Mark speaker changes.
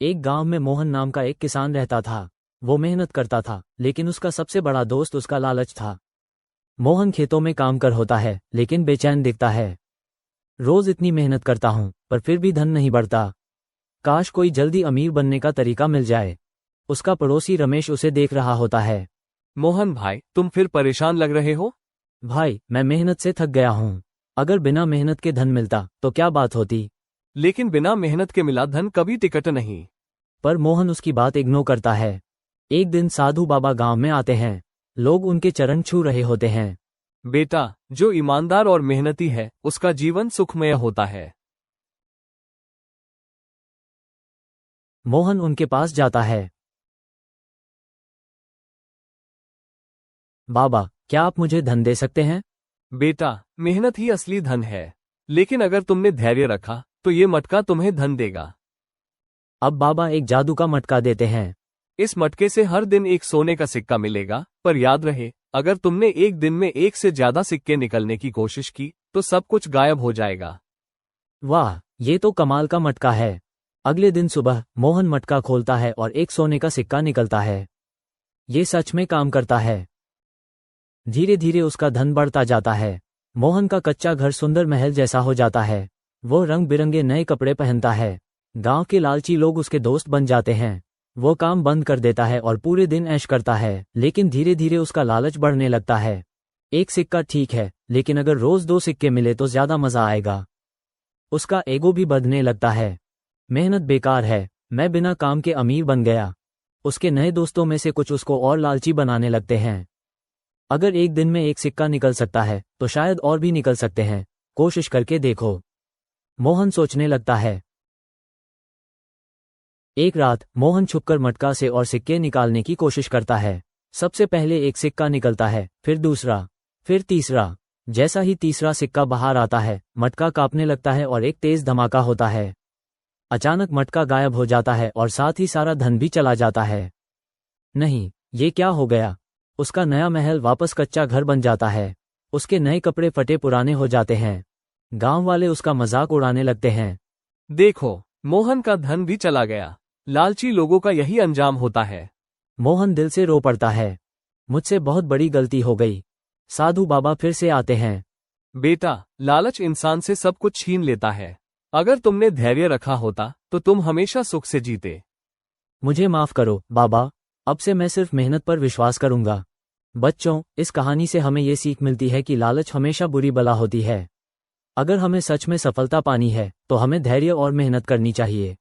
Speaker 1: एक गांव में मोहन नाम का एक किसान रहता था। वो मेहनत करता था, लेकिन उसका सबसे बड़ा दोस्त उसका लालच था। मोहन खेतों में काम कर होता है, लेकिन बेचैन दिखता है। रोज इतनी मेहनत करता हूं, पर फिर भी धन नहीं बढ़ता। काश कोई जल्दी अमीर बनने का तरीका मिल जाए। उसका पड़ोसी रमेश उसे देख रहा होता है।
Speaker 2: मोहन भाई, तुम फिर परेशान लग रहे हो?
Speaker 1: भाई, मैं मेहनत से थक गया हूं। अगर बिना मेहनत के धन मिलता तो क्या बात होती।
Speaker 2: लेकिन बिना मेहनत के मिला धन कभी टिकट नहीं।
Speaker 1: पर मोहन उसकी बात इग्नोर करता है। एक दिन साधु बाबा गांव में आते हैं। लोग उनके चरण छू रहे होते हैं।
Speaker 2: बेटा, जो ईमानदार और मेहनती है उसका जीवन सुखमय होता है।
Speaker 1: मोहन उनके पास जाता है। बाबा, क्या आप मुझे धन दे सकते हैं?
Speaker 2: बेटा, मेहनत ही असली धन है। लेकिन अगर तुमने धैर्य रखा तो ये मटका तुम्हें धन देगा।
Speaker 1: अब बाबा एक जादू का मटका देते हैं।
Speaker 2: इस मटके से हर दिन एक सोने का सिक्का मिलेगा, पर याद रहे, अगर तुमने एक दिन में एक से ज्यादा सिक्के निकलने की कोशिश की तो सब कुछ गायब हो जाएगा।
Speaker 1: वाह, ये तो कमाल का मटका है। अगले दिन सुबह मोहन मटका खोलता है और एक सोने का सिक्का निकलता है। ये सच में काम करता है। धीरे धीरे उसका धन बढ़ता जाता है। मोहन का कच्चा घर सुंदर महल जैसा हो जाता है। वो रंग बिरंगे नए कपड़े पहनता है। गांव के लालची लोग उसके दोस्त बन जाते हैं। वो काम बंद कर देता है और पूरे दिन ऐश करता है, लेकिन धीरे धीरे उसका लालच बढ़ने लगता है। एक सिक्का ठीक है, लेकिन अगर रोज 2 सिक्के मिले तो ज्यादा मजा आएगा। उसका ईगो भी बढ़ने लगता है। मेहनत बेकार है, मैं बिना काम के अमीर बन गया। उसके नए दोस्तों में से कुछ उसको और लालची बनाने लगते हैं। अगर एक दिन में एक सिक्का निकल सकता है तो शायद और भी निकल सकते हैं। कोशिश करके देखो, मोहन सोचने लगता है। एक रात मोहन छुपकर मटका से और सिक्के निकालने की कोशिश करता है। सबसे पहले एक सिक्का निकलता है, फिर दूसरा, फिर तीसरा। जैसा ही तीसरा सिक्का बाहर आता है, मटका कांपने लगता है और एक तेज धमाका होता है। अचानक मटका गायब हो जाता है और साथ ही सारा धन भी चला जाता है। नहीं, ये क्या हो गया? उसका नया महल वापस कच्चा घर बन जाता है। उसके नए कपड़े फटे पुराने हो जाते हैं। गांव वाले उसका मजाक उड़ाने लगते हैं।
Speaker 2: देखो, मोहन का धन भी चला गया। लालची लोगों का यही अंजाम होता है।
Speaker 1: मोहन दिल से रो पड़ता है। मुझसे बहुत बड़ी गलती हो गई। साधु बाबा फिर से आते हैं।
Speaker 2: बेटा, लालच इंसान से सब कुछ छीन लेता है। अगर तुमने धैर्य रखा होता तो तुम हमेशा सुख से जीते।
Speaker 1: मुझे माफ करो बाबा, अब से मैं सिर्फ मेहनत पर विश्वास करूंगा। बच्चों, इस कहानी से हमें ये सीख मिलती है कि लालच हमेशा बुरी बला होती है। अगर हमें सच में सफलता पानी है तो हमें धैर्य और मेहनत करनी चाहिए।